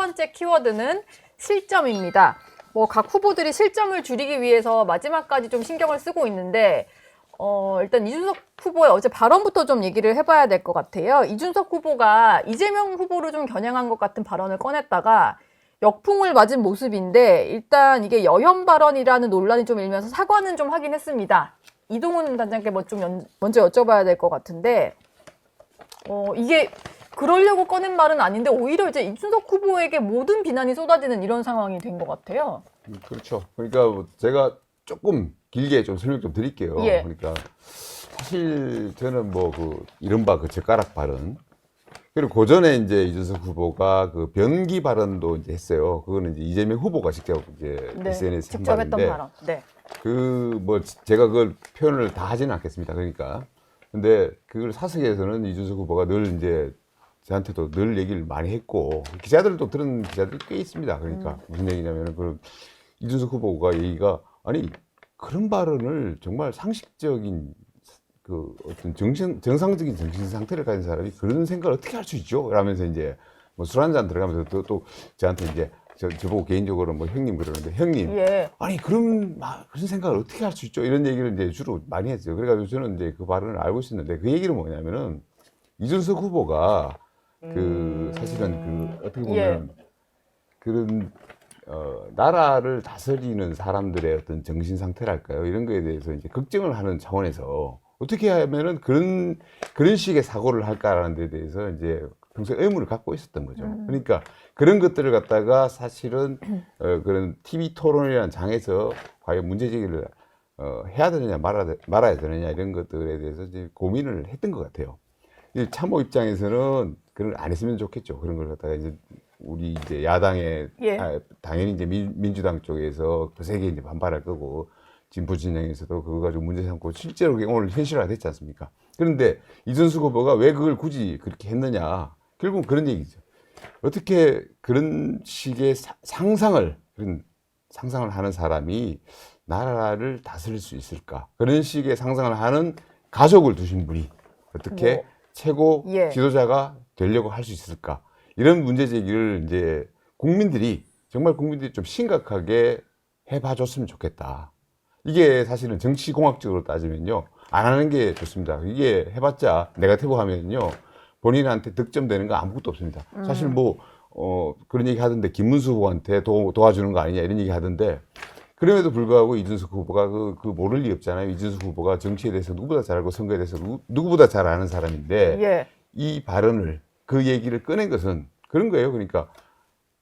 번째 키워드는 실점입니다. 뭐 각 후보들이 실점을 줄이기 위해서 마지막까지 좀 신경을 쓰고 있는데 일단 이준석 후보의 어제 발언부터 좀 얘기를 해봐야 될 것 같아요. 이준석 후보가 이재명 후보를 좀 겨냥한 것 같은 발언을 꺼냈다가 역풍을 맞은 모습인데 일단 이게 여혐 발언이라는 논란이 좀 일면서 사과는 좀 하긴 했습니다. 이동훈 단장께 뭐 좀 먼저 여쭤봐야 될 것 같은데 이게 그러려고 꺼낸 말은 아닌데 오히려 이제 이준석 후보에게 모든 비난이 쏟아지는 이런 상황이 된 것 같아요. 그렇죠. 그러니까 제가 조금 길게 좀 설명 좀 드릴게요. 예. 그러니까 사실 저는 뭐 이른바 젓가락 발언, 그리고 그 전에 이제 이준석 후보가 변기 발언도 이제 했어요. 그거는 이제 이재명 후보가 직접 이제 네, SNS에 한 직접 했던 발언인데, 발언. 네. 뭐 제가 그걸 표현을 다 하지는 않겠습니다. 그러니까 근데 그걸 사석에서는 이준석 후보가 늘 이제 저한테도 늘 얘기를 많이 했고 기자들도 들은 기자들이 꽤 있습니다. 그러니까 무슨 얘기냐면은 이준석 후보가 얘기가 아니 그런 발언을 정말 상식적인 어떤 정상적인 정신 상태를 가진 사람이 그런 생각을 어떻게 할 수 있죠? 라면서 이제 뭐 술 한잔 들어가면서 또 저한테 이제 저보고 개인적으로 뭐 형님 그러는데 형님 예. 아니 그런 생각을 어떻게 할 수 있죠? 이런 얘기를 이제 주로 많이 했어요. 그래가지고 저는 이제 그 발언을 알고 있었는데 그 얘기는 뭐냐면은 이준석 후보가 사실은 어떻게 보면 예. 그런 나라를 다스리는 사람들의 어떤 정신 상태랄까요? 이런 거에 대해서 이제 걱정을 하는 차원에서 어떻게 하면은 그런 식의 사고를 할까라는 데 대해서 이제 평소에 의문을 갖고 있었던 거죠. 그러니까 그런 것들을 갖다가 사실은 그런 TV 토론이라는 장에서 과연 문제 제기를 해야 되느냐 말아야 되느냐 이런 것들에 대해서 이제 고민을 했던 것 같아요. 참모 입장에서는 그걸 안 했으면 좋겠죠. 그런 걸 갖다가 이제 우리 이제 야당에 예. 당연히 이제 민주당 쪽에서 거세게 이제 반발할 거고 진보 진영에서도 그거 가지고 문제 삼고 실제로 그게 오늘 현실화됐지 않습니까? 그런데 이준석 후보가 왜 그걸 굳이 그렇게 했느냐? 결국은 그런 얘기죠. 어떻게 그런 식의 그런 상상을 하는 사람이 나라를 다스릴 수 있을까? 그런 식의 상상을 하는 가족을 두신 분이 어떻게 최고 예. 지도자가 되려고 할 수 있을까? 이런 문제 제기를 이제 국민들이 좀 심각하게 해봐 줬으면 좋겠다. 이게 사실은 정치공학적으로 따지면요. 안 하는 게 좋습니다. 이게 해봤자 네거티브 하면요. 본인한테 득점되는 거 아무것도 없습니다. 사실 그런 얘기 하던데 김문수 후보한테 도와주는 거 아니냐 이런 얘기 하던데 그럼에도 불구하고 이준석 후보가 모를 리 없잖아요. 이준석 후보가 정치에 대해서 누구보다 잘 알고 선거에 대해서 누구보다 잘 아는 사람인데 예. 이 발언을 그 얘기를 꺼낸 것은 그런 거예요. 그러니까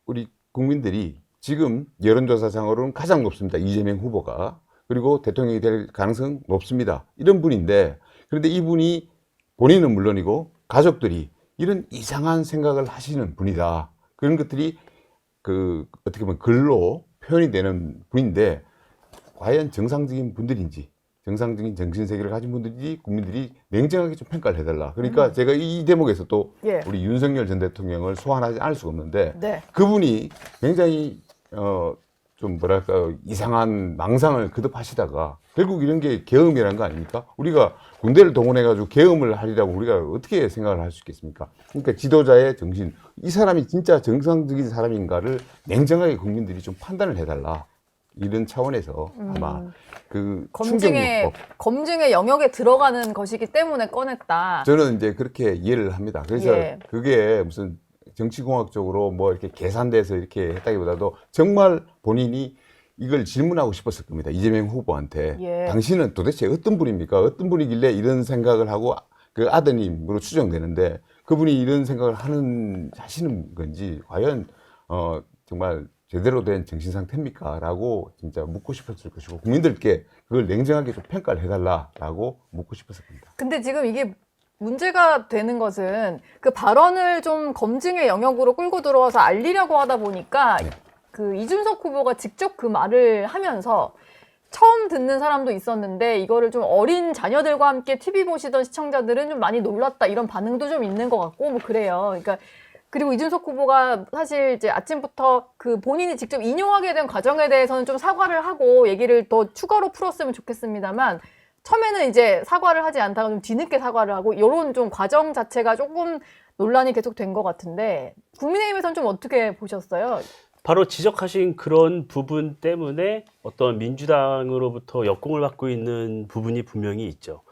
우리 국민들이 지금 여론조사상으로는 가장 높습니다. 이재명 후보가. 그리고 대통령이 될 가능성 높습니다. 이런 분인데 그런데 이분이 본인은 물론이고 가족들이 이런 이상한 생각을 하시는 분이다. 그런 것들이 어떻게 보면 글로 표현이 되는 분인데 과연 정상적인 분들인지 정상적인 정신세계를 가진 분들인지 국민들이 냉정하게 좀 평가를 해달라. 그러니까 제가 이 대목에서 또 예. 우리 윤석열 전 대통령을 소환하지 않을 수가 없는데 네. 그분이 굉장히 좀 뭐랄까 이상한 망상을 거듭하시다가 결국 이런 게 계엄이라는 거 아닙니까? 우리가 군대를 동원해가지고 계엄을 하리라고 우리가 어떻게 생각을 할 수 있겠습니까? 그러니까 지도자의 정신, 이 사람이 진짜 정상적인 사람인가를 냉정하게 국민들이 좀 판단을 해달라. 이런 차원에서 아마 검증의 영역에 들어가는 것이기 때문에 꺼냈다. 저는 이제 그렇게 이해를 합니다. 그래서 예. 그게 무슨 정치공학적으로 뭐 이렇게 계산돼서 이렇게 했다기보다도 정말 본인이 이걸 질문하고 싶었을 겁니다. 이재명 후보한테. 예. 당신은 도대체 어떤 분입니까? 어떤 분이길래 이런 생각을 하고 그 아드님으로 추정되는데 그분이 이런 생각을 하시는 건지 과연 정말 제대로 된 정신 상태입니까? 라고 진짜 묻고 싶었을 것이고 국민들께 그걸 냉정하게 좀 평가를 해달라고 묻고 싶었을 겁니다. 근데 지금 이게 문제가 되는 것은 그 발언을 좀 검증의 영역으로 끌고 들어와서 알리려고 하다 보니까 네. 이준석 후보가 직접 그 말을 하면서 처음 듣는 사람도 있었는데 이거를 좀 어린 자녀들과 함께 TV 보시던 시청자들은 좀 많이 놀랐다 이런 반응도 좀 있는 것 같고 뭐 그래요. 그러니까 그리고 이준석 후보가 사실 이제 아침부터 본인이 직접 인용하게 된 과정에 대해서는 좀 사과를 하고 얘기를 더 추가로 풀었으면 좋겠습니다만 처음에는 이제 사과를 하지 않다가 좀 뒤늦게 사과를 하고 이런 좀 과정 자체가 조금 논란이 계속 된 것 같은데 국민의힘에서는 좀 어떻게 보셨어요? 바로 지적하신 그런 부분 때문에 어떤 민주당으로부터 역공을 받고 있는 부분이 분명히 있죠.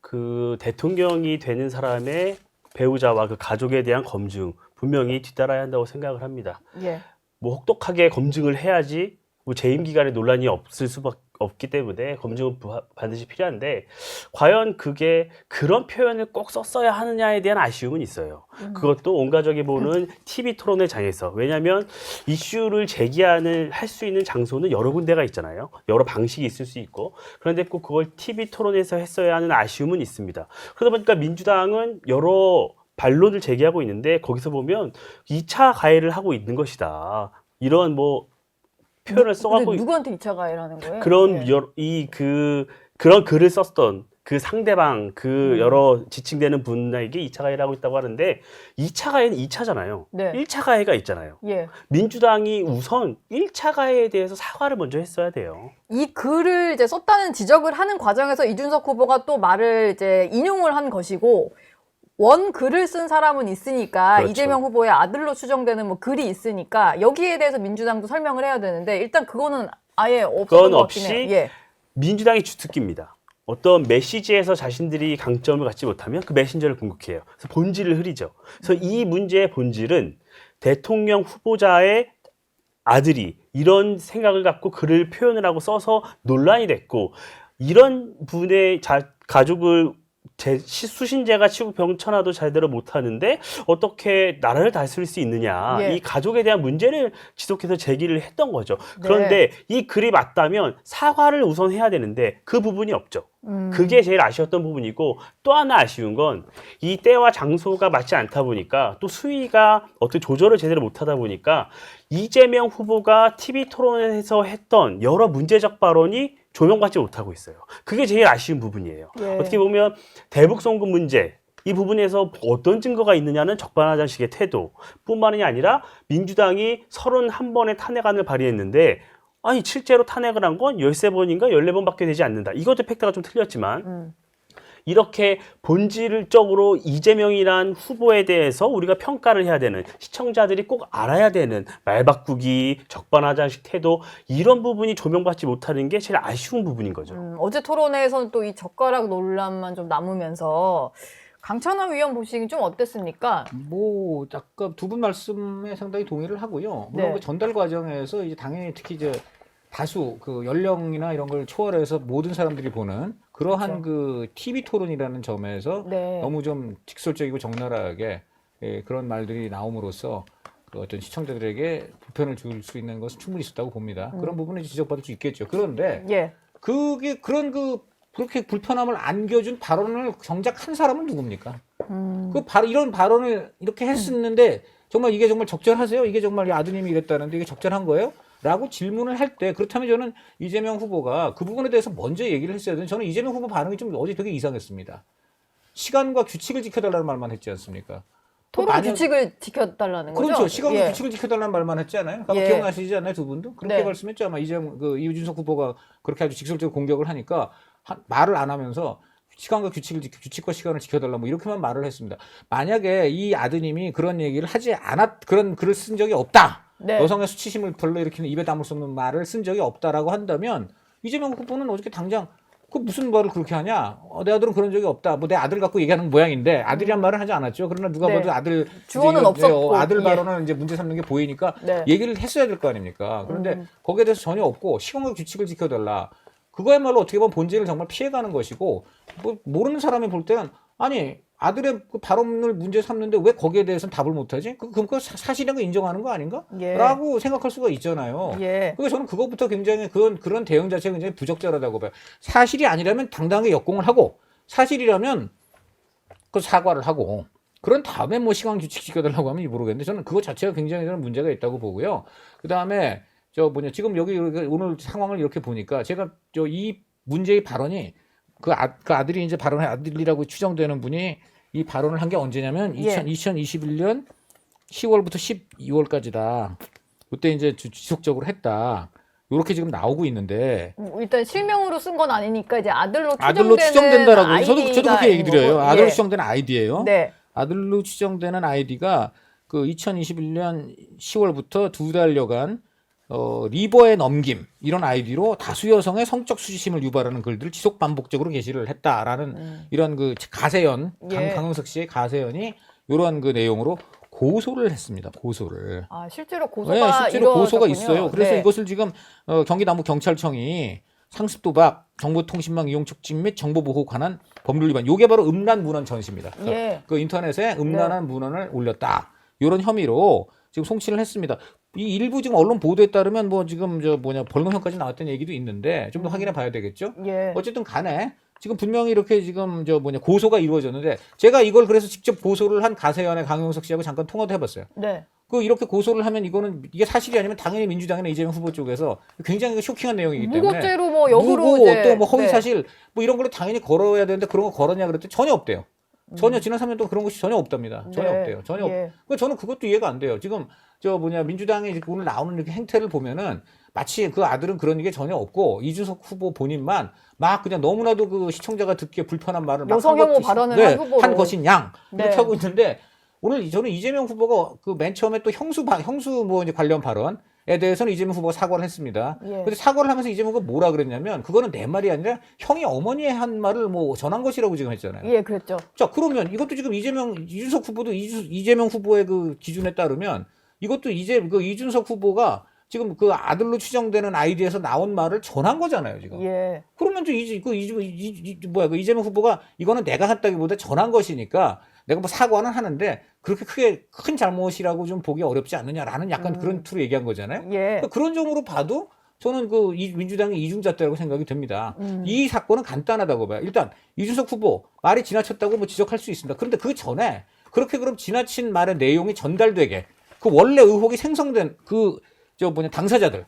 그 대통령이 되는 사람의 배우자와 그 가족에 대한 검증 분명히 뒤따라야 한다고 생각을 합니다. 예. 뭐 혹독하게 검증을 해야지 뭐 재임 기간에 논란이 없을 수밖에 없기 때문에 검증은 반드시 필요한데 과연 그게 그런 표현을 꼭 썼어야 하느냐에 대한 아쉬움은 있어요. 그것도 온 가족이 보는 TV 토론회 장에서. 왜냐하면 이슈를 제기하는 할 수 있는 장소는 여러 군데가 있잖아요. 여러 방식이 있을 수 있고 그런데 꼭 그걸 TV 토론에서 했어야 하는 아쉬움은 있습니다. 그러다 보니까 민주당은 여러 반론을 제기하고 있는데 거기서 보면 2차 가해를 하고 있는 것이다. 이런 뭐 표현을 써갖고 누구한테 2차 가해라는 거예요? 그런 예. 그런 글을 썼던 그 상대방 그 여러 지칭되는 분에게 2차 가해를 하고 있다고 하는데 2차 가해는 2차잖아요. 네. 1차 가해가 있잖아요. 예. 민주당이 우선 1차 가해에 대해서 사과를 먼저 했어야 돼요. 이 글을 이제 썼다는 지적을 하는 과정에서 이준석 후보가 또 말을 이제 인용을 한 것이고 원 글을 쓴 사람은 있으니까 그렇죠. 이재명 후보의 아들로 추정되는 뭐 글이 있으니까 여기에 대해서 민주당도 설명을 해야 되는데 일단 그거는 아예 없었던 그건 것 같긴 해요. 없이 예. 민주당이 주특기입니다. 어떤 메시지에서 자신들이 강점을 갖지 못하면 그 메신저를 공격해요. 그래서 본질을 흐리죠. 그래서 이 문제의 본질은 대통령 후보자의 아들이 이런 생각을 갖고 글을 표현을 하고 써서 논란이 됐고 이런 분의 가족을 수신제가 치고 병천하도 제대로 못하는데 어떻게 나라를 다스릴 수 있느냐. 예. 이 가족에 대한 문제를 지속해서 제기를 했던 거죠. 그런데 이 글이 맞다면 사과를 우선 해야 되는데 그 부분이 없죠. 그게 제일 아쉬웠던 부분이고 또 하나 아쉬운 건 이 때와 장소가 맞지 않다 보니까 또 수위가 어떻게 조절을 제대로 못하다 보니까 이재명 후보가 TV 토론에서 했던 여러 문제적 발언이 조명받지 못하고 있어요. 그게 제일 아쉬운 부분이에요. 예. 어떻게 보면 대북 송금 문제 이 부분에서 어떤 증거가 있느냐는 적반하장식의 태도뿐만이 아니라 민주당이 31번의 탄핵안을 발의했는데 아니 실제로 탄핵을 한 건 13번인가 14번밖에 되지 않는다. 이것도 팩트가 좀 틀렸지만 이렇게 본질적으로 이재명이란 후보에 대해서 우리가 평가를 해야 되는 시청자들이 꼭 알아야 되는 말 바꾸기, 적반하장식 태도 이런 부분이 조명받지 못하는 게 제일 아쉬운 부분인 거죠. 어제 토론회에서는 또 이 젓가락 논란만 좀 남으면서 강찬원 위원 보시기엔 좀 어땠습니까? 뭐 아까 두 분 말씀에 상당히 동의를 하고요. 물론 네. 그 전달 과정에서 이제 당연히 특히 이제 다수 그 연령이나 이런 걸 초월해서 모든 사람들이 보는 그러한 그렇죠. 그 TV 토론이라는 점에서 네. 너무 좀 직설적이고 적나라하게 그런 말들이 나옴으로써 그 어떤 시청자들에게 불편을 줄 수 있는 것은 충분히 있었다고 봅니다. 그런 부분은 지적받을 수 있겠죠. 그런데 예. 그게 그렇게 불편함을 안겨준 발언을 정작 한 사람은 누굽니까? 이런 발언을 이렇게 했었는데 정말 이게 정말 적절하세요? 이게 정말 아드님이 이랬다는데 이게 적절한 거예요? 라고 질문을 할 때 그렇다면 저는 이재명 후보가 그 부분에 대해서 먼저 얘기를 했어야 되는데 저는 이재명 후보 반응이 좀 어제 되게 이상했습니다. 시간과 규칙을 지켜달라는 말만 했지 않습니까? 토론 규칙을 지켜달라는 거죠? 그렇죠. 시간과 예. 규칙을 지켜달라는 말만 했지 않아요? 아마 예. 기억나시지 않나요? 두 분도? 그렇게 네. 말씀했죠. 아마 이준석 후보가 그렇게 아주 직설적으로 공격을 하니까 말을 안 하면서 시간과 규칙과 시간을 지켜달라 뭐 이렇게만 말을 했습니다. 만약에 이 아드님이 그런 얘기를 하지 그런 글을 쓴 적이 없다. 네. 여성의 수치심을 불러일으키는 입에 담을 수 없는 말을 쓴 적이 없다라고 한다면 이재명 후보는 어저께 당장 그 무슨 말을 그렇게 하냐? 내 아들은 그런 적이 없다. 뭐 내 아들 갖고 얘기하는 모양인데 아들이란 말을 하지 않았죠. 그러나 누가 네. 봐도 아들 주어는 이제 없었고. 아들 예. 발언은 이제 문제 삼는 게 보이니까 네. 얘기를 했어야 될 거 아닙니까? 그런데 거기에 대해서 전혀 없고 시간과 규칙을 지켜달라. 그거야말로 어떻게 보면 본질을 정말 피해가는 것이고 뭐 모르는 사람이 볼 때는 아니 아들의 그 발언을 문제 삼는데 왜 거기에 대해서는 답을 못하지? 그럼 그 사실인 거 인정하는 거 아닌가? 예. 라고 생각할 수가 있잖아요. 예. 그러니까 저는 그것부터 굉장히 그런 대응 자체가 굉장히 부적절하다고 봐요. 사실이 아니라면 당당하게 역공을 하고 사실이라면 그 사과를 하고 그런 다음에 뭐 시간 규칙 지켜달라고 하면 모르겠는데 저는 그거 자체가 굉장히 저는 문제가 있다고 보고요. 그 다음에 지금 여기 오늘 상황을 이렇게 보니까 제가 이 문제의 발언이 그 아들이 이제 발언의 아들이라고 추정되는 분이 이 발언을 한 게 언제냐면 예. 2021년 10월부터 12월까지다. 그때 이제 지속적으로 했다. 이렇게 지금 나오고 있는데 일단 실명으로 쓴 건 아니니까 이제 아들로 아들로 추정된다라고 저도 그렇게 얘기 드려요. 뭐, 아들로 예. 추정되는 아이디예요. 네. 아들로 추정되는 아이디가 그 2021년 10월부터 2달여간 리버의 넘김 이런 아이디로 다수 여성의 성적 수치심을 유발하는 글들을 지속 반복적으로 게시를 했다라는 이런 그 가세연 예. 강용석 씨의 가세연이 이러한 그 내용으로 고소를 했습니다. 고소를. 아, 실제로 고소가 네, 실제로 고소가 이루어졌군요. 있어요. 그래서 네. 이것을 지금 경기남부경찰청이 상습 도박, 정보통신망 이용 촉진 및 정보보호 관한 법률 위반. 이게 바로 음란 문헌 전시입니다. 예. 그 인터넷에 음란한 문헌을 올렸다. 이런 혐의로 지금 송치를 했습니다. 이 일부 지금 언론 보도에 따르면 뭐 지금 벌금형까지 나왔다는 얘기도 있는데 좀 더 확인해 봐야 되겠죠. 예. 어쨌든 간에 지금 분명히 이렇게 지금 고소가 이루어졌는데 제가 이걸 그래서 직접 고소를 한 가세연의 강용석 씨하고 잠깐 통화도 해봤어요. 네. 그 이렇게 고소를 하면 이게 사실이 아니면 당연히 민주당이나 이재명 후보 쪽에서 굉장히 쇼킹한 내용이기 때문에 무고죄로 뭐 역으로 무고 이제 또 뭐 허위 네. 사실 뭐 이런 걸로 당연히 걸어야 되는데 그런 거 걸었냐 그랬더니 전혀 없대요. 전혀 지난 3년 동안 그런 것이 전혀 없답니다. 전혀 네. 없대요. 전혀 예. 그러니까 저는 그것도 이해가 안 돼요. 지금 민주당이 오늘 나오는 이렇게 행태를 보면은 마치 그 아들은 그런 게 전혀 없고 이준석 후보 본인만 막 그냥 너무나도 그 시청자가 듣기에 불편한 말을 막 여성 혐오 발언을 한 후보로. 한 것인 양 이렇게 네. 하고 있는데 오늘 저는 이재명 후보가 그 맨 처음에 또 형수 뭐 이제 관련 발언에 대해서는 이재명 후보가 사과를 했습니다. 예. 근데 사과를 하면서 이재명 후보가 뭐라 그랬냐면 그거는 내 말이 아니라 형이 어머니의 한 말을 뭐 전한 것이라고 지금 했잖아요. 예, 그랬죠. 자, 그러면 이것도 지금 이준석 후보도 이재명 후보의 그 기준에 따르면 이것도 이준석 후보가 지금 그 아들로 추정되는 아이디에서 나온 말을 전한 거잖아요, 지금. 예. 그러면 이재명 후보가 이거는 내가 했다기보다 전한 것이니까 내가 뭐 사과는 하는데 그렇게 크게 큰 잘못이라고 좀 보기 어렵지 않느냐라는 약간 그런 투로 얘기한 거잖아요. 예. 그러니까 그런 점으로 봐도 저는 민주당이 이중잣대라고 생각이 듭니다. 이 사건은 간단하다고 봐요. 일단 이준석 후보 말이 지나쳤다고 뭐 지적할 수 있습니다. 그런데 그 전에 그렇게 그럼 지나친 말의 내용이 전달되게 그 원래 의혹이 생성된 당사자들의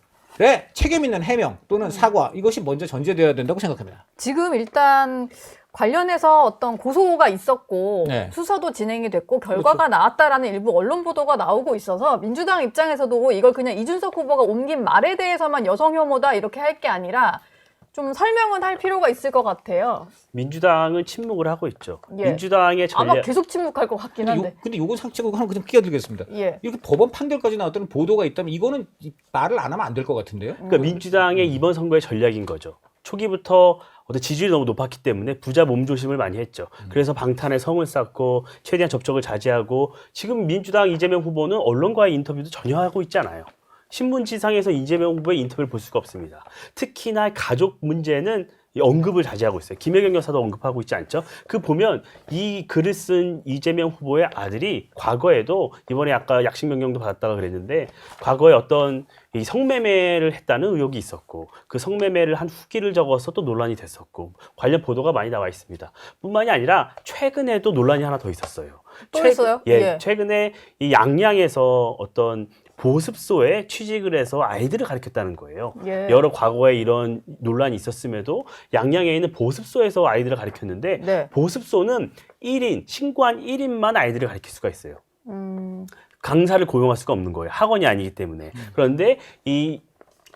책임 있는 해명 또는 사과 이것이 먼저 전제되어야 된다고 생각합니다. 지금 일단 관련해서 어떤 고소가 있었고 네. 수사도 진행이 됐고 결과가 나왔다라는 일부 언론 보도가 나오고 있어서 민주당 입장에서도 이걸 그냥 이준석 후보가 옮긴 말에 대해서만 여성 혐오다 이렇게 할 게 아니라 좀 설명은 할 필요가 있을 것 같아요. 민주당은 침묵을 하고 있죠. 예. 민주당의 아마 전략 계속 침묵할 것 같긴 한데. 근데 요거 상책으로 하나 좀 끼어들겠습니다. 예. 이렇게 법원 판결까지 나왔다는 보도가 있다면 이거는 말을 안 하면 안 될 것 같은데요. 그러니까 민주당의 이번 선거의 전략인 거죠. 초기부터 어떤 지지율이 너무 높았기 때문에 부자 몸조심을 많이 했죠. 그래서 방탄에 성을 쌓고 최대한 접촉을 자제하고 지금 민주당 이재명 후보는 언론과의 인터뷰도 전혀 하고 있지 않아요. 신문지상에서 이재명 후보의 인터뷰를 볼 수가 없습니다. 특히나 가족 문제는 이 언급을 자제하고 있어요. 김혜경 여사도 언급하고 있지 않죠? 그 보면 이 글을 쓴 이재명 후보의 아들이 과거에도 이번에 아까 약식 명령도 받았다고 그랬는데 과거에 어떤 이 성매매를 했다는 의혹이 있었고 그 성매매를 한 후기를 적어서 또 논란이 됐었고 관련 보도가 많이 나와 있습니다. 뿐만이 아니라 최근에도 논란이 하나 더 있었어요. 또 있어요? 예. 최근에 이 양양에서 어떤 보습소에 취직을 해서 아이들을 가르쳤다는 거예요. 예. 여러 과거에 이런 논란이 있었음에도 양양에 있는 보습소에서 아이들을 가르쳤는데 네. 보습소는 1인, 신고한 1인만 아이들을 가르칠 수가 있어요. 음, 강사를 고용할 수가 없는 거예요. 학원이 아니기 때문에. 그런데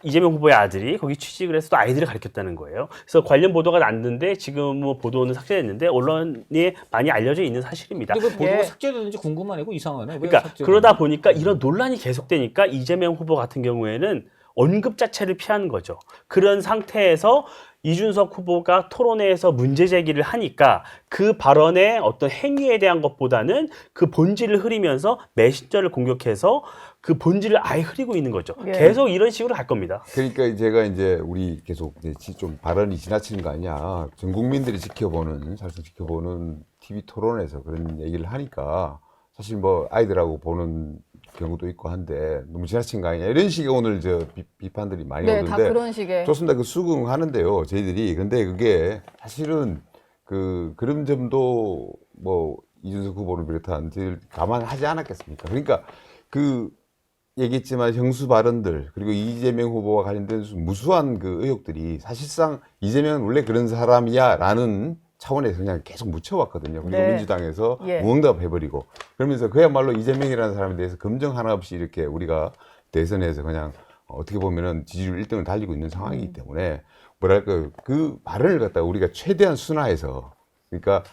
이재명 후보의 아들이 거기 취직을 해서 또 아이들을 가르쳤다는 거예요. 그래서 관련 보도가 났는데 지금 뭐 보도는 삭제됐는데 언론에 많이 알려져 있는 사실입니다. 근데 왜 보도가 예. 삭제되는지 궁금하네요. 이상하네. 왜 그러니까 삭제되는지. 그러다 보니까 이런 논란이 계속되니까 이재명 후보 같은 경우에는 언급 자체를 피하는 거죠. 그런 상태에서 이준석 후보가 토론회에서 문제 제기를 하니까 그 발언의 어떤 행위에 대한 것보다는 그 본질을 흐리면서 메신저를 공격해서 그 본질을 아예 흐리고 있는 거죠. 예. 계속 이런 식으로 갈 겁니다. 그러니까 제가 이제 우리 계속 이제 좀 발언이 지나치는 거 아니야. 전 국민들이 사실상 지켜보는 TV 토론에서 그런 얘기를 하니까 사실 뭐 아이들하고 보는 경우도 있고 한데 너무 지나친 거 아니냐 이런 식의 오늘 비판들이 많이 네, 다 오는데 그런 식의. 좋습니다. 그 수긍하는데요, 저희들이. 근데 그게 사실은 그런 점도 뭐 이준석 후보를 비롯한 저희들 감안하지 않았겠습니까? 그러니까 얘기했지만 형수 발언들 그리고 이재명 후보와 관련된 무수한 그 의혹들이 사실상 이재명은 원래 그런 사람이야라는 차원에서 그냥 계속 묻혀왔거든요. 그리고 네. 민주당에서 예. 무응답해버리고 그러면서 그야말로 이재명이라는 사람에 대해서 검증 하나 없이 이렇게 우리가 대선에서 그냥 어떻게 보면은 지지율 1등을 달리고 있는 상황이기 때문에 뭐랄까 그 발언을 갖다가 우리가 최대한 순화해서 그러니까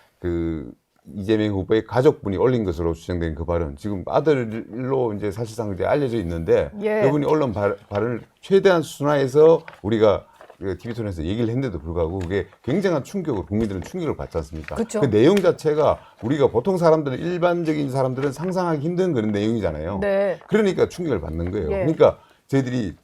이재명 후보의 가족분이 올린 것으로 추정된 그 발언, 지금 아들로 이제 사실상 이제 알려져 있는데 예. 그분이 언론 발언을 최대한 순화해서 우리가 TV토론에서 얘기를 했는데도 불구하고 그게 굉장한 충격을, 국민들은 충격을 받지 않습니까? 그쵸. 그 내용 자체가 우리가 보통 사람들은, 일반적인 사람들은 상상하기 힘든 그런 내용이잖아요. 네. 그러니까 충격을 받는 거예요. 예. 그러니까 저희들이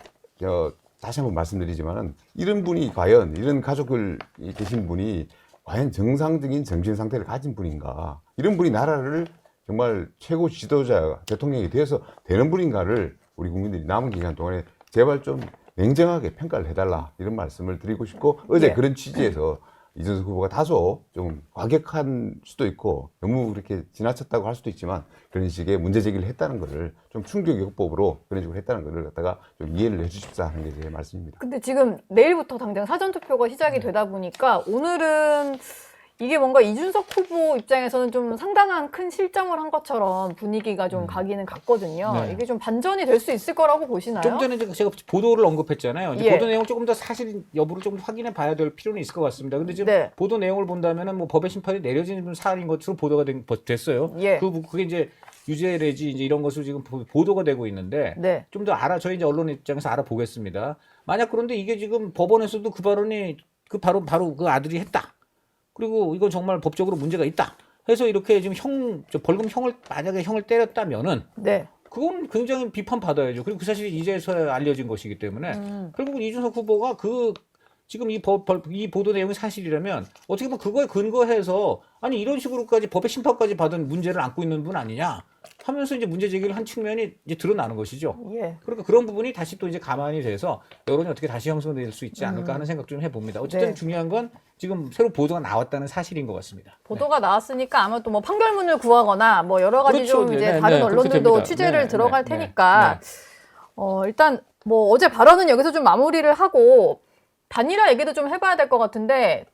다시 한번 말씀드리지만은 이런 분이 과연, 이런 가족을 계신 분이 과연 정상적인 정신 상태를 가진 분인가, 이런 분이 나라를 정말 최고 지도자, 대통령이 되어서 되는 분인가를 우리 국민들이 남은 기간 동안에 제발 좀 냉정하게 평가를 해달라, 이런 말씀을 드리고 싶고, 어제 예. 그런 취지에서 이준석 후보가 다소 좀 과격한 수도 있고 너무 그렇게 지나쳤다고 할 수도 있지만 그런 식의 문제 제기를 했다는 것을 좀 충격요법으로 그런 식으로 했다는 것을 갖다가 좀 이해를 해주십사 하는 게 제 말씀입니다. 근데 지금 내일부터 당장 사전투표가 시작이 되다 보니까 오늘은 이게 뭔가 이준석 후보 입장에서는 좀 상당한 큰 실점을 한 것처럼 분위기가 좀 가기는 갔거든요. 네. 이게 좀 반전이 될 수 있을 거라고 보시나요? 좀 전에 제가 보도를 언급했잖아요. 이제 예. 보도 내용을 조금 더 사실 여부를 좀 확인해 봐야 될 필요는 있을 것 같습니다. 근데 지금 네. 보도 내용을 본다면은 뭐 법의 심판이 내려지는 사안인 것으로 보도가 됐어요. 예. 그게 이제 유죄 내지 이제 이런 것으로 지금 보도가 되고 있는데 네. 좀 더 저희 이제 언론 입장에서 알아보겠습니다. 만약 그런데 이게 지금 법원에서도 그 발언이 바로 그 아들이 했다. 그리고 이건 정말 법적으로 문제가 있다. 해서 이렇게 지금 벌금형을 만약에 형을 때렸다면은 네. 그건 굉장히 비판받아야죠. 그리고 그 사실이 이제서야 알려진 것이기 때문에 결국은 이준석 후보가 지금 이 보도 내용이 사실이라면 어떻게 보면 그거에 근거해서 아니 이런 식으로까지 법의 심판까지 받은 문제를 안고 있는 분 아니냐 하면서 이제 문제 제기를 한 측면이 이제 드러나는 것이죠. 예. 그러니까 그런 부분이 다시 또 이제 가만히 돼서 여론이 어떻게 다시 형성될 수 있지 않을까 하는 생각 좀 해봅니다. 어쨌든 네. 중요한 건 지금 새로 보도가 나왔다는 사실인 것 같습니다. 보도가 나왔으니까 아마 또 뭐 판결문을 구하거나 뭐 여러 가지 그렇죠. 좀 이제 네, 다른 네, 그렇게 언론들도 됩니다. 취재를 네, 들어갈 네, 테니까 네. 일단 뭐 어제 발언은 여기서 좀 마무리를 하고 단일화 얘기도 좀 해봐야 될 것 같은데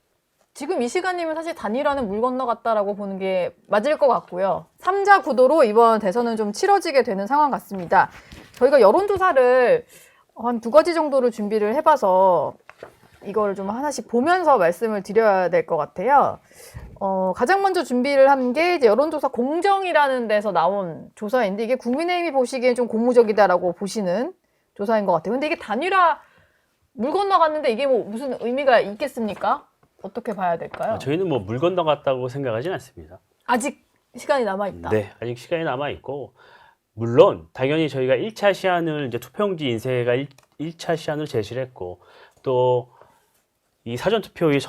지금 이 시간이면 사실 단일화는 물 건너갔다라고 보는 게 맞을 것 같고요. 3자 구도로 이번 대선은 좀 치러지게 되는 상황 같습니다. 저희가 여론조사를 한 2가지 정도를 준비를 해봐서 이걸 좀 하나씩 보면서 말씀을 드려야 될 것 같아요. 가장 먼저 준비를 한 게 이제 여론조사 공정이라는 데서 나온 조사인데 이게 국민의힘이 보시기엔 좀 고무적이다라고 보시는 조사인 것 같아요. 근데 이게 단일화 물 건너갔는데 이게 뭐 무슨 의미가 있겠습니까? 어떻게 봐야 될까요? 저희는 뭐 물 건너갔다고 생각하진 않습니다. 아직 시간이 남아있다. 네, 아직 시간이 남아 있고 물론 당연히 저희가 1차 시한을 이제 투표용지 인쇄가 1차 시한을 제시를 했고 또 이 사전 투표의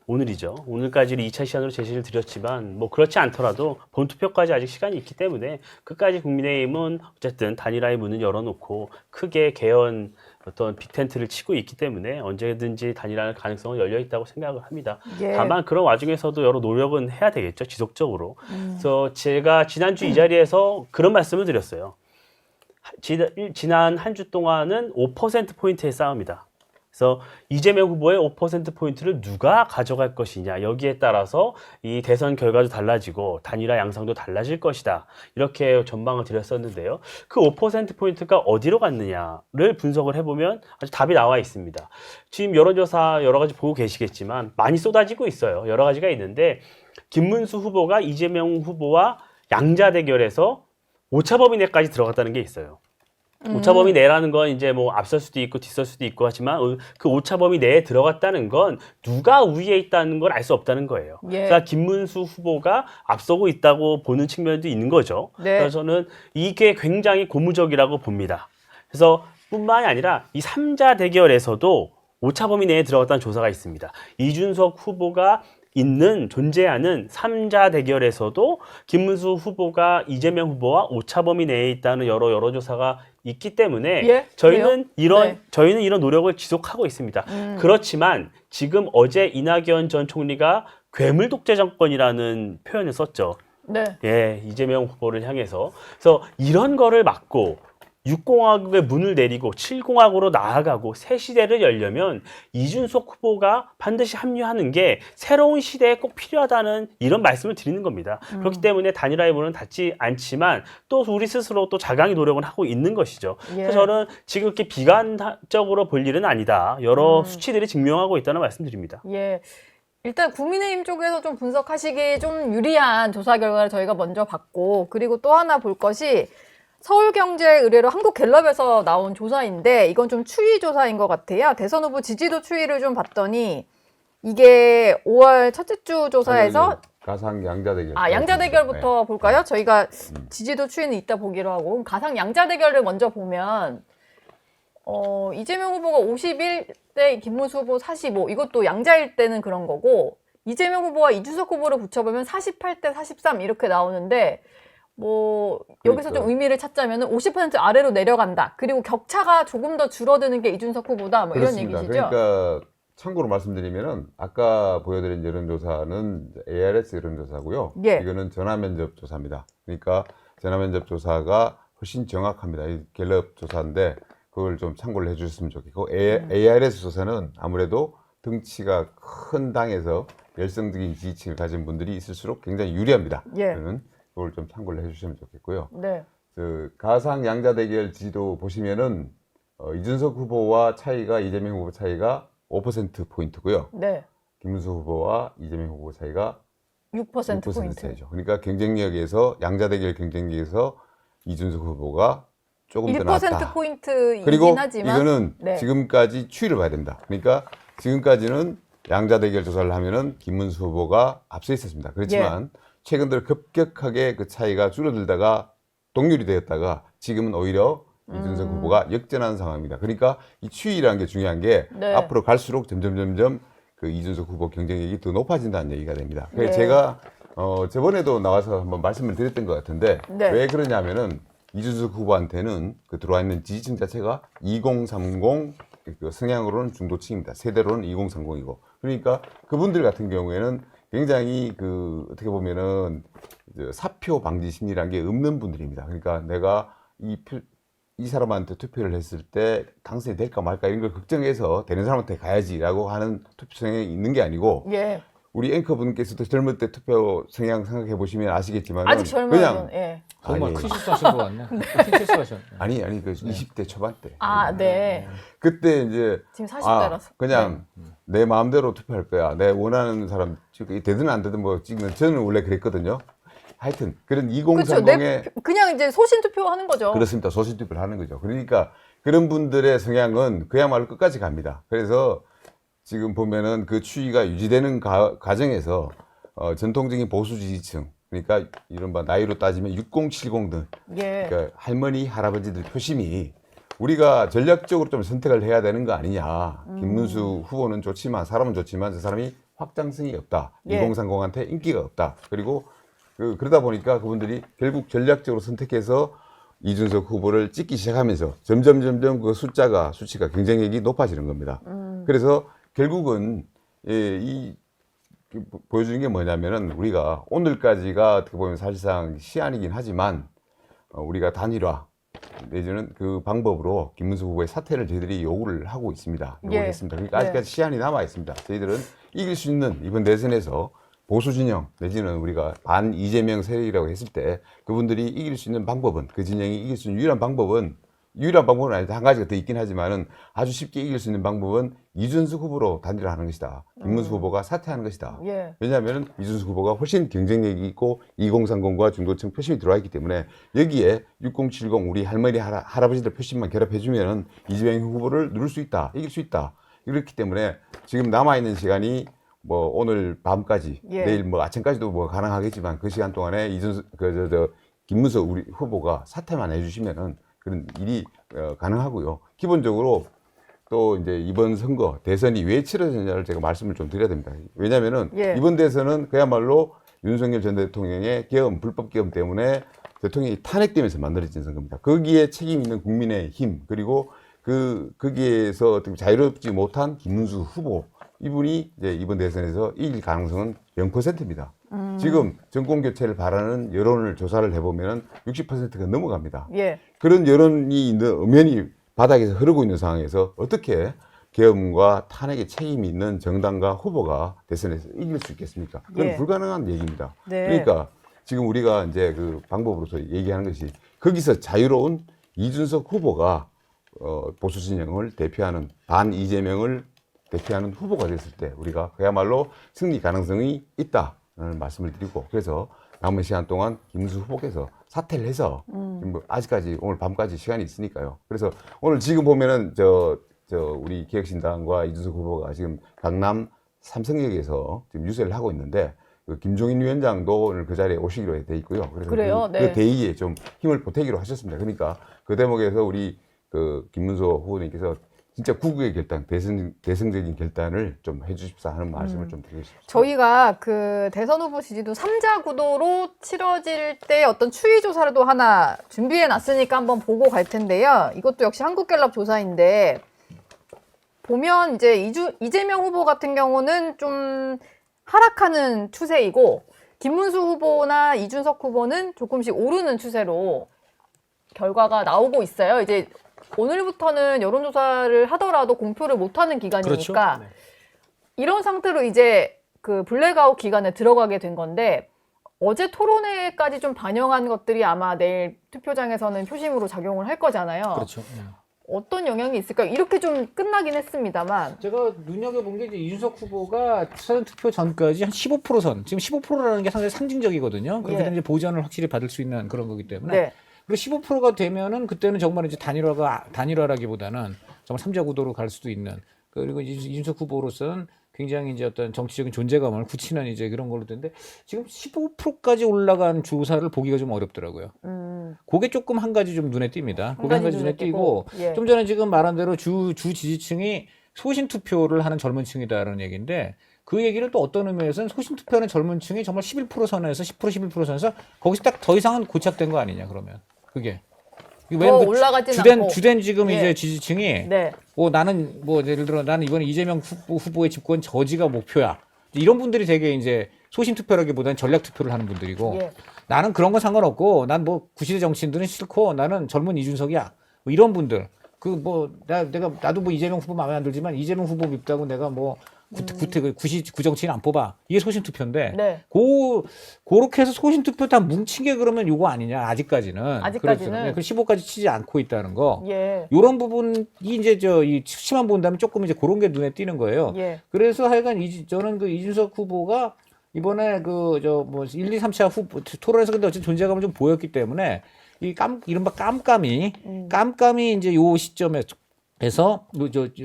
오늘이죠. 오늘까지는 2차 시한으로 제시를 드렸지만 뭐 그렇지 않더라도 본 투표까지 아직 시간이 있기 때문에 끝까지 국민의힘은 어쨌든 단일화의 문을 열어놓고 크게 개헌 어떤 빅텐트를 치고 있기 때문에 언제든지 단일화할 가능성은 열려 있다고 생각을 합니다. 예. 다만 그런 와중에서도 여러 노력은 해야 되겠죠, 지속적으로. 그래서 제가 지난주 이 자리에서 그런 말씀을 드렸어요. 지난 한 주 동안은 5%포인트의 싸움이다. 그래서 이재명 후보의 5%포인트를 누가 가져갈 것이냐, 여기에 따라서 이 대선 결과도 달라지고 단일화 양상도 달라질 것이다. 이렇게 전망을 드렸었는데요. 그 5%포인트가 어디로 갔느냐를 분석을 해보면 아주 답이 나와 있습니다. 지금 여론조사 여러 가지 보고 계시겠지만 많이 쏟아지고 있어요. 여러 가지가 있는데 김문수 후보가 이재명 후보와 양자 대결에서 오차범위 내까지 들어갔다는 게 있어요. 오차범위 내라는 건 이제 뭐 앞설 수도 있고 뒤설 수도 있고 하지만 그 오차범위 내에 들어갔다는 건 누가 우위에 있다는 걸 알 수 없다는 거예요. 예. 그러니까 김문수 후보가 앞서고 있다고 보는 측면도 있는 거죠. 네. 그래서 저는 이게 굉장히 고무적이라고 봅니다. 그래서 뿐만이 아니라 이 3자 대결에서도 오차범위 내에 들어갔다는 조사가 있습니다. 이준석 후보가 존재하는 3자 대결에서도 김문수 후보가 이재명 후보와 오차범위 내에 있다는 여러 여론조사가 있기 때문에 예? 저희는 그래요? 저희는 이런 노력을 지속하고 있습니다. 그렇지만 지금 어제 이낙연 전 총리가 괴물 독재 정권이라는 표현을 썼죠. 네. 예, 이재명 후보를 향해서. 그래서 이런 거를 막고 6공화국의 문을 내리고 7공화국으로 나아가고 새 시대를 열려면 이준석 후보가 반드시 합류하는 게 새로운 시대에 꼭 필요하다는 이런 말씀을 드리는 겁니다. 그렇기 때문에 단일화의 문은 닫지 않지만 또 우리 스스로 또 자강의 노력을 하고 있는 것이죠. 예. 그래서 저는 지금 이렇게 비관적으로 볼 일은 아니다. 여러 수치들이 증명하고 있다는 말씀드립니다. 예. 일단 국민의힘 쪽에서 좀 분석하시기에 좀 유리한 조사 결과를 저희가 먼저 봤고, 그리고 또 하나 볼 것이 서울경제 의뢰로 한국갤럽에서 나온 조사인데 이건 좀 추이 조사인 것 같아요. 대선 후보 지지도 추이를 좀 봤더니 이게 5월 첫째 주 조사에서 가상 양자 대결. 양자 대결부터 볼까요? 저희가 지지도 추이는 이따 보기로 하고, 그럼 가상 양자 대결을 먼저 보면 이재명 후보가 51대 김문수 후보 45, 이것도 양자일 때는 그런 거고, 이재명 후보와 이준석 후보를 붙여보면 48대 43 이렇게 나오는데, 뭐 여기서 좀 의미를 찾자면 50% 아래로 내려간다. 그리고 격차가 조금 더 줄어드는 게 이준석 후보다. 뭐 이런 그렇습니다. 얘기시죠? 그러니까 참고로 말씀드리면은 아까 보여드린 여론조사는 ARS 여론조사고요. 예. 이거는 전화면접 조사입니다. 그러니까 전화면접 조사가 훨씬 정확합니다. 이 갤럽 조사인데 그걸 좀 참고를 해주셨으면 좋겠고, ARS 조사는 아무래도 등치가 큰 당에서 열성적인 지지층을 가진 분들이 있을수록 굉장히 유리합니다. 예. 그거는 그걸 좀 참고를 해주시면 좋겠고요. 네. 가상 양자 대결 지지도 보시면은 이준석 후보와 차이가, 이재명 후보 차이가 5% 포인트고요. 네. 김문수 후보와 이재명 후보 차이가 6% 6% 포인트. 차이죠. 그러니까 경쟁력에서, 양자 대결 경쟁력에서 이준석 후보가 조금 더 1% 낫다. 포인트이긴 그리고 하지만 이거는 네. 지금까지 추이를 봐야 됩니다. 그러니까 지금까지는 양자 대결 조사를 하면은 김문수 후보가 앞서 있었습니다. 그렇지만 최근 들어 급격하게 그 차이가 줄어들다가 동률이 되었다가 지금은 오히려 이준석 후보가 역전하는 상황입니다. 그러니까 이 추이라는 게 중요한 게 네. 앞으로 갈수록 점점 그 이준석 후보 경쟁력이 더 높아진다는 얘기가 됩니다. 그래서 네. 제가 저번에도 나와서 한번 말씀을 드렸던 것 같은데 네. 왜 그러냐면은 이준석 후보한테는 그 들어와 있는 지지층 자체가 2030 그 성향으로는 중도층입니다. 세대로는 2030이고, 그러니까 그분들 같은 경우에는 굉장히 그 어떻게 보면은 사표 방지 심리라는 게 없는 분들입니다. 그러니까 내가 이 사람한테 투표를 했을 때 당선이 될까 말까 이런 걸 걱정해서 되는 사람한테 가야지라고 하는 투표 성향이 있는 게 아니고, 예. 우리 앵커분께서도 젊을 때 투표 성향 생각해 보시면 아시겠지만 아직 젊은 그냥 예. 정말 아니. 큰 실수하신 것 같네. 큰 실수하셨네. 아니 그 20대 초반 때 네. 그때 이제 지금 40대라서. 그냥 내 마음대로 투표할 거야. 내 원하는 사람 되든 안 되든 뭐 찍는, 저는 원래 그랬거든요. 하여튼 그런 그렇죠. 2030에 그냥 이제 소신 투표하는 거죠. 그렇습니다. 소신 투표를 하는 거죠. 그러니까 그런 분들의 성향은 그야말로 끝까지 갑니다. 그래서 지금 보면은 그 추이가 유지되는 과정에서 전통적인 보수 지지층, 그러니까 이른바 나이로 따지면 6070 등, 예. 그러니까 할머니 할아버지들 표심이 우리가 전략적으로 좀 선택을 해야 되는 거 아니냐. 김문수 후보는 좋지만, 사람은 좋지만 저 사람이 확장성이 없다. 예. 2030한테 인기가 없다. 그리고 그러다 보니까 그분들이 결국 전략적으로 선택해서 이준석 후보를 찍기 시작하면서 점점 그 수치가 경쟁력이 높아지는 겁니다. 그래서 결국은 보여주는 게 뭐냐면은 우리가 오늘까지가 어떻게 보면 사실상 시한이긴 하지만 우리가 단일화 내지는 그 방법으로 김문수 후보의 사퇴를 저희들이 요구를 하고 있습니다. 요구를 예. 했습니다. 그러니까 아직까지 시한이 남아 있습니다. 저희들은 이길 수 있는 이번 대선에서 보수 진영 내지는 우리가 반 이재명 세력이라고 했을 때 그분들이 이길 수 있는 방법은, 그 진영이 이길 수 있는 유일한 방법은 아니다. 한 가지가 더 있긴 하지만은 아주 쉽게 이길 수 있는 방법은 이준석 후보로 단일화하는 것이다. 김문수 후보가 사퇴하는 것이다. 예. 왜냐하면 이준석 후보가 훨씬 경쟁력이 있고 2030과 중도층 표심이 들어와 있기 때문에 여기에 6070 우리 할머니 할아버지들 표심만 결합해주면 이재명 후보를 누를 수 있다. 이길 수 있다. 이렇기 때문에 지금 남아있는 시간이 뭐 오늘 밤까지 예. 내일 뭐 아침까지도 뭐 가능하겠지만 그 시간 동안에 김문수 우리 후보가 사퇴만 해주시면은 그런 일이 가능하고요. 기본적으로 또 이제 이번 선거 대선이 왜 치러졌냐를 제가 말씀을 좀 드려야 됩니다. 왜냐면은 예. 이번 대선은 그야말로 윤석열 전 대통령의 계엄, 불법 계엄 때문에 대통령이 탄핵되면서 만들어진 선거입니다. 거기에 책임 있는 국민의 힘, 그리고 거기에서 어떻게 자유롭지 못한 김문수 후보, 이분이 이제 이번 대선에서 이길 가능성은 0%입니다. 지금 정권 교체를 바라는 여론을 조사를 해보면 60%가 넘어갑니다. 예. 그런 여론이 있는 엄연히 바닥에서 흐르고 있는 상황에서 어떻게 계엄과 탄핵에 책임이 있는 정당과 후보가 대선에서 이길 수 있겠습니까? 그건 예. 불가능한 얘기입니다. 네. 그러니까 지금 우리가 이제 그 방법으로서 얘기하는 것이 거기서 자유로운 이준석 후보가 보수 진영을 대표하는 반 이재명을 대표하는 후보가 됐을 때 우리가 그야말로 승리 가능성이 있다는 말씀을 드리고, 그래서 남은 시간 동안 김문수 후보께서 사퇴를 해서 지금 뭐 아직까지 오늘 밤까지 시간이 있으니까요. 그래서 오늘 지금 보면은 우리 기획신당과 이준석 후보가 지금 강남 삼성역에서 지금 유세를 하고 있는데, 그 김종인 위원장도 오늘 그 자리에 오시기로 돼 있고요. 그래서 그래요? 그 네. 대의에 좀 힘을 보태기로 하셨습니다. 그러니까 그 대목에서 우리 그 김문수 후보님께서 진짜 구국의 결단, 대승적인 결단을 좀 해주십사 하는 말씀을 좀 드리고 싶습니다. 저희가 그 대선 후보 지지도 3자 구도로 치러질 때 어떤 추이 조사도 하나 준비해 놨으니까 한번 보고 갈 텐데요. 이것도 역시 한국갤럽 조사인데, 보면 이제 이재명 후보 같은 경우는 좀 하락하는 추세이고, 김문수 후보나 이준석 후보는 조금씩 오르는 추세로 결과가 나오고 있어요. 이제 오늘부터는 여론조사를 하더라도 공표를 못하는 기간이니까 그렇죠. 네. 이런 상태로 이제 그 블랙아웃 기간에 들어가게 된 건데, 어제 토론회까지 좀 반영한 것들이 아마 내일 투표장에서는 표심으로 작용을 할 거잖아요. 그렇죠. 어떤 영향이 있을까요? 이렇게 좀 끝나긴 했습니다만. 제가 눈여겨본 게 이제 이준석 후보가 사전 투표 전까지 한 15% 선, 지금 15%라는 게 상당히 상징적이거든요. 그렇게 되면 예. 이제 보전을 확실히 받을 수 있는 그런 거기 때문에. 네. 그리고 15%가 되면은 그때는 정말 이제 단일화라기보다는 정말 삼자 구도로 갈 수도 있는, 그리고 이준석 후보로서는 굉장히 이제 어떤 정치적인 존재감을 굳히는 이제 그런 걸로 되는데, 지금 15%까지 올라간 조사를 보기가 좀 어렵더라고요. 그게 조금 한 가지 좀 눈에 띕니다. 그게 한 가지 눈에 띄고, 예. 좀 전에 지금 말한 대로 주 지지층이 소신 투표를 하는 젊은 층이다라는 얘기인데, 그 얘기를 또 어떤 의미에서는 소신 투표하는 젊은 층이 정말 11% 선에서 10% 11% 선에서 거기서 딱 더 이상은 고착된 거 아니냐, 그러면. 그게. 더 올라가진 않고. 주된 지금 예. 이제 지지층이 네. 나는 뭐 예를 들어 나는 이번에 이재명 후보의 집권 저지가 목표야. 이런 분들이 되게 이제 소신 투표라기보다는 전략 투표를 하는 분들이고, 예. 나는 그런 건 상관없고 난 뭐 구시대 정치인들은 싫고 나는 젊은 이준석이야. 뭐 이런 분들. 그 뭐 나도 뭐 이재명 후보 마음에 안 들지만 이재명 후보 밉다고 내가 뭐 구정치인 안 뽑아. 이게 소신 투표인데. 네. 그렇게 해서 소신 투표 다 뭉친 게 그러면 요거 아니냐, 아직까지는. 아직까지는. 그 15까지 치지 않고 있다는 거. 예. 요런 부분이 이제 이 수치만 본다면 조금 이제 그런 게 눈에 띄는 거예요. 예. 그래서 하여간 저는 그 이준석 후보가 이번에 뭐 1, 2, 3차 후보 토론에서 근데 어쨌든 존재감을 좀 보였기 때문에 이른바 깜깜이 이제 요 시점에서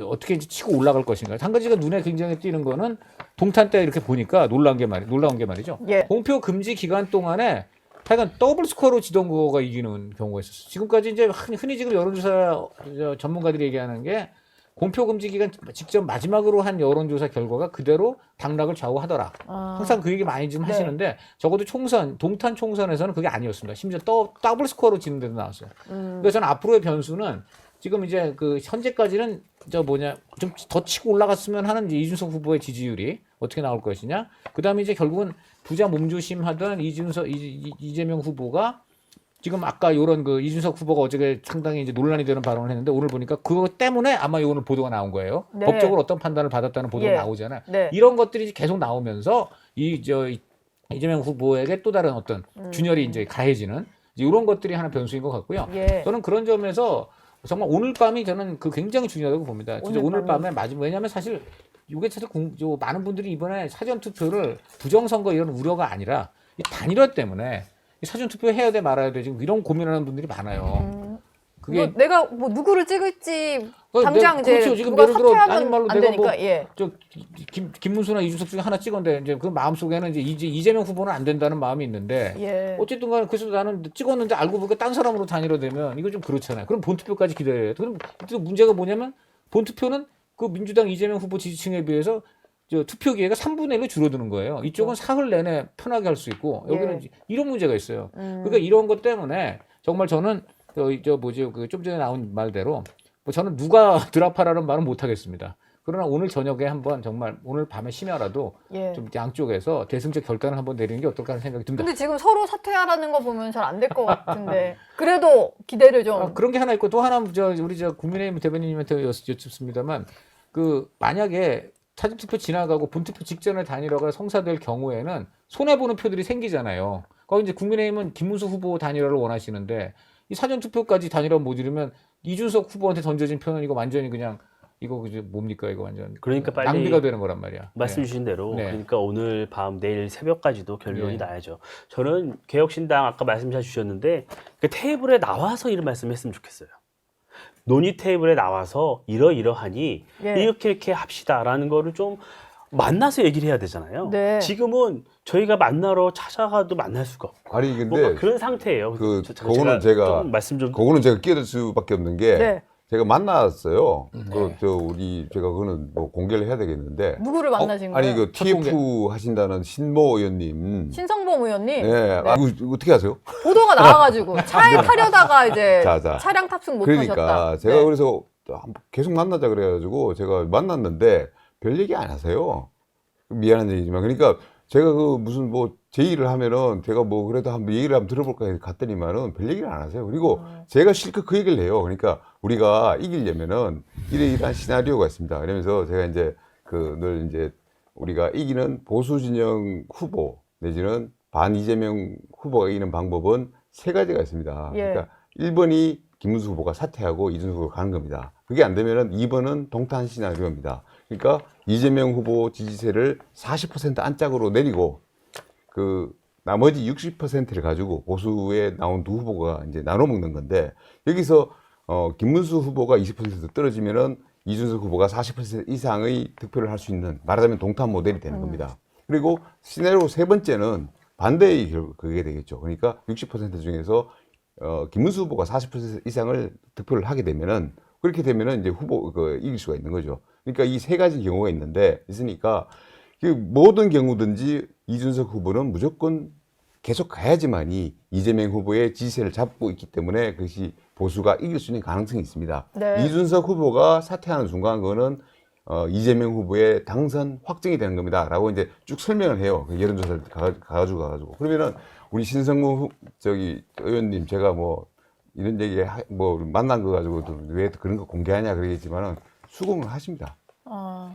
어떻게 이제 치고 올라갈 것인가. 한 가지가 눈에 굉장히 띄는 거는 동탄 때 이렇게 보니까 놀라운 게 말이죠. 예. 공표 금지 기간 동안에 하여간 더블 스코어로 지던 거가 이기는 경우가 있었어요. 지금까지 이제 흔히 지금 여론조사 전문가들이 얘기하는 게, 공표 금지 기간 직접 마지막으로 한 여론조사 결과가 그대로 당락을 좌우하더라. 항상 그 얘기 많이 좀 하시는데, 적어도 동탄 총선에서는 그게 아니었습니다. 심지어 더블 스코어로 지는 데도 나왔어요. 그래서 저는 앞으로의 변수는 지금 이제 그 현재까지는 좀 더 치고 올라갔으면 하는 이제 이준석 후보의 지지율이 어떻게 나올 것이냐. 그다음에 이제 결국은 부자 몸조심하던 이재명 후보가 지금 아까 요런 그 이준석 후보가 어저께 상당히 이제 논란이 되는 발언을 했는데, 오늘 보니까 그거 때문에 아마 오늘 보도가 나온 거예요. 네. 법적으로 어떤 판단을 받았다는 보도가 예. 나오잖아요. 네. 이런 것들이 계속 나오면서 이재명 후보에게 또 다른 어떤 균열이 이제 가해지는 이런 것들이 하나 변수인 것 같고요. 예. 저는 그런 점에서 정말 오늘 밤이 저는 그 굉장히 중요하다고 봅니다. 진짜 오늘 밤에 왜냐하면 사실 이게 사실 많은 분들이 이번에 사전 투표를 부정선거 이런 우려가 아니라 이 단일화 때문에 이 사전 투표 해야 돼 말아야 돼 지금 이런 고민하는 분들이 많아요. 그게 뭐 내가 뭐 누구를 찍을지 당장 이제 그렇죠. 지금 누가 예를 들어 사퇴하면 아닌 말로 안 내가 되니까. 뭐 예. 김문수나 이준석 중에 하나 찍었는데 이제 그 마음 속에는 이제 이재명 후보는 안 된다는 마음이 있는데, 예. 어쨌든 간에 그래서 나는 찍었는데 알고 보니까 딴 사람으로 단일화되면 이거 좀 그렇잖아요. 그럼 본투표까지 기다려야 돼. 그럼 또 문제가 뭐냐면 본투표는 그 민주당 이재명 후보 지지층에 비해서 투표 기회가 3분의 1로 줄어드는 거예요. 이쪽은 사흘 내내 편하게 할 수 있고 여기는 이런 문제가 있어요. 그러니까 이런 것 때문에 정말 저는 좀 전에 나온 말대로 뭐 저는 누가 드랍하라는 말은 못 하겠습니다. 그러나 오늘 저녁에 한번 정말 오늘 밤에 심야라도 예. 좀 양쪽에서 대승적 결단을 한번 내리는 게 어떨까 하는 생각이 듭니다. 근데 지금 서로 사퇴하라는 거 보면 잘 안 될 것 같은데 그래도 기대를 좀. 그런 게 하나 있고 또 하나 우리 국민의힘 대변인님한테 여쭙습니다만, 그 만약에 사전투표 지나가고 본투표 직전에 단일화가 성사될 경우에는 손해보는 표들이 생기잖아요. 거기 이제 국민의힘은 김문수 후보 단일화를 원하시는데 이 사전투표까지 단일화 못 이루면 이준석 후보한테 던져진 표는 이거 완전히 그냥 이거 그저 뭡니까 이거 완전 그러니까 빨리 낭비가 되는 거란 말이야. 말씀 네. 주신 대로 네. 그러니까 오늘 밤 내일 새벽까지도 결론이 네. 나야죠. 저는 개혁신당 아까 말씀 잘 주셨는데 그 테이블에 나와서 이런 말씀했으면 좋겠어요. 논의 테이블에 나와서 이러이러하니 예. 이렇게 합시다라는 거를 좀 만나서 얘기를 해야 되잖아요. 네. 지금은 저희가 만나러 찾아가도 만날 수가 없고 아니 뭔가 근데 그런 상태예요. 그거는 제가 좀 말씀 좀 그거는 제가 끼어들 수밖에 없는 게 네. 제가 만났어요. 네. 제가 그거는 뭐 공개를 해야 되겠는데. 누구를 만나신 아니 거예요? 그 TF 하신다는 신모 의원님. 신성범 의원님. 네. 아, 이거 어떻게 하세요? 보도가 나와가지고 차에 타려다가 이제 자. 차량 탑승 못 그러니까 하셨다. 제가 네. 그래서 계속 만나자 그래가지고 제가 만났는데 별 얘기 안 하세요. 미안한 얘기지만 그러니까 제가 그 무슨 뭐 제의를 하면은 제가 뭐 그래도 한번 얘기를 한번 들어볼까 해서 갔더니만은 별 얘기를 안 하세요. 그리고 제가 실컷 그 얘기를 해요. 그러니까 우리가 이기려면은 이러이러한 시나리오가 있습니다. 그러면서 제가 이제 늘 이제 우리가 이기는 보수 진영 후보 내지는 반 이재명 후보가 이기는 방법은 세 가지가 있습니다. 예. 그러니까 1번이 김문수 후보가 사퇴하고 이준석 후보가 가는 겁니다. 그게 안 되면은 2번은 동탄 시나리오입니다. 그러니까 이재명 후보 지지세를 40% 안짝으로 내리고 그 나머지 60%를 가지고 보수에 나온 두 후보가 이제 나눠 먹는 건데 여기서 김문수 후보가 20% 떨어지면은 이준석 후보가 40% 이상의 득표를 할 수 있는 말하자면 동탄 모델이 되는 겁니다. 그리고 시나리오 세 번째는 반대의 그게 되겠죠. 그러니까 60% 중에서 김문수 후보가 40% 이상을 득표를 하게 되면은 그렇게 되면은 이제 이길 수가 있는 거죠. 그러니까 이 세 가지 경우가 있으니까 그 모든 경우든지 이준석 후보는 무조건 계속 가야지만이 이재명 후보의 지지세를 잡고 있기 때문에 그것이 보수가 이길 수 있는 가능성이 있습니다. 네. 이준석 후보가 사퇴하는 순간 그거는 이재명 후보의 당선 확정이 되는 겁니다라고 이제 쭉 설명을 해요. 그 여론조사를 가가지고 그러면은 우리 신성무 의원님 제가 뭐 이런 얘기 뭐 만난 거 가지고도 왜 그런 거 공개하냐 그러겠지만은 수긍을 하십니다.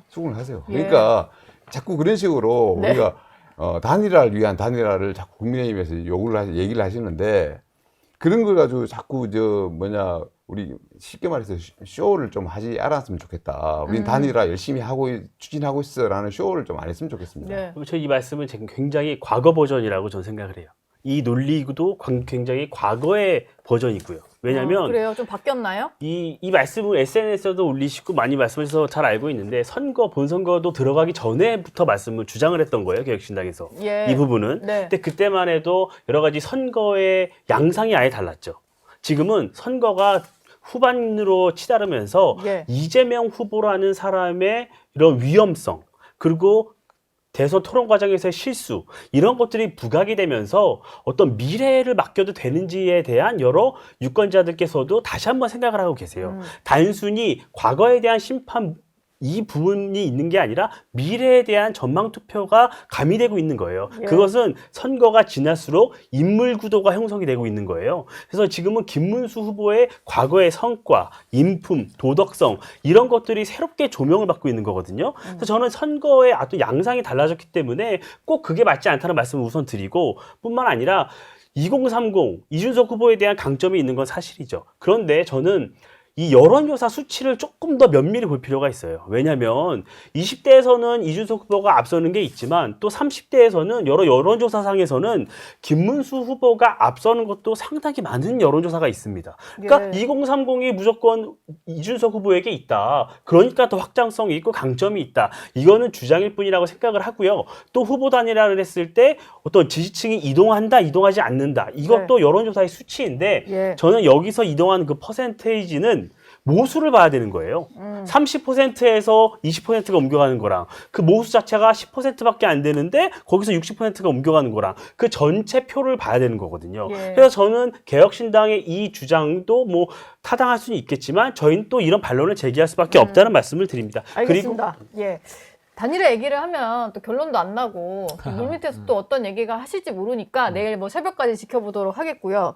수긍을 하세요. 예. 그러니까 자꾸 그런 식으로 네. 우리가 단일화를 위한 단일화를 자꾸 국민의힘에서 얘기를 하시는데 그런 걸 가지고 자꾸 우리 쉽게 말해서 쇼를 좀 하지 않았으면 좋겠다. 우린 단일화 열심히 추진하고 있어라는 쇼를 좀 안 했으면 좋겠습니다. 네. 저 이 말씀은 지금 굉장히 과거 버전이라고 저는 생각을 해요. 이 논리도 굉장히 과거의 버전이고요. 왜냐하면 그래요? 좀 바뀌었나요? 이 말씀을 SNS에도 올리시고 많이 말씀하셔서 잘 알고 있는데 본선거도 들어가기 전에부터 말씀을 주장을 했던 거예요. 개혁신당에서. 예. 이 부분은. 네. 근데 그때만 해도 여러 가지 선거의 양상이 아예 달랐죠. 지금은 선거가 후반으로 치달으면서 예. 이재명 후보라는 사람의 이런 위험성 그리고 대선 토론 과정에서의 실수 이런 것들이 부각이 되면서 어떤 미래를 맡겨도 되는지에 대한 여러 유권자들께서도 다시 한번 생각을 하고 계세요. 단순히 과거에 대한 심판 이 부분이 있는 게 아니라 미래에 대한 전망 투표가 가미되고 있는 거예요. 예. 그것은 선거가 지날수록 인물 구도가 형성이 되고 있는 거예요. 그래서 지금은 김문수 후보의 과거의 성과, 인품, 도덕성 이런 것들이 새롭게 조명을 받고 있는 거거든요. 그래서 저는 선거의 아주 양상이 달라졌기 때문에 꼭 그게 맞지 않다는 말씀을 우선 드리고 뿐만 아니라 2030 이준석 후보에 대한 강점이 있는 건 사실이죠. 그런데 저는 이 여론조사 수치를 조금 더 면밀히 볼 필요가 있어요. 왜냐하면 20대에서는 이준석 후보가 앞서는 게 있지만 또 30대에서는 여러 여론조사상에서는 김문수 후보가 앞서는 것도 상당히 많은 여론조사가 있습니다. 그러니까 예. 2030이 무조건 이준석 후보에게 있다. 그러니까 더 확장성이 있고 강점이 있다. 이거는 주장일 뿐이라고 생각을 하고요. 또 후보 단일화를 했을 때 어떤 지지층이 이동한다, 이동하지 않는다. 이것도 여론조사의 수치인데 예. 저는 여기서 이동하는 그 퍼센테이지는 모수를 봐야 되는 거예요. 30%에서 20%가 옮겨가는 거랑 그 모수 자체가 10%밖에 안 되는데 거기서 60%가 옮겨가는 거랑 그 전체 표를 봐야 되는 거거든요. 예. 그래서 저는 개혁신당의 이 주장도 뭐 타당할 수는 있겠지만 저희는 또 이런 반론을 제기할 수밖에 없다는 말씀을 드립니다. 알겠습니다. 예. 단일화 얘기를 하면 또 결론도 안 나고 물밑에서 또 어떤 얘기가 하실지 모르니까 내일 뭐 새벽까지 지켜보도록 하겠고요.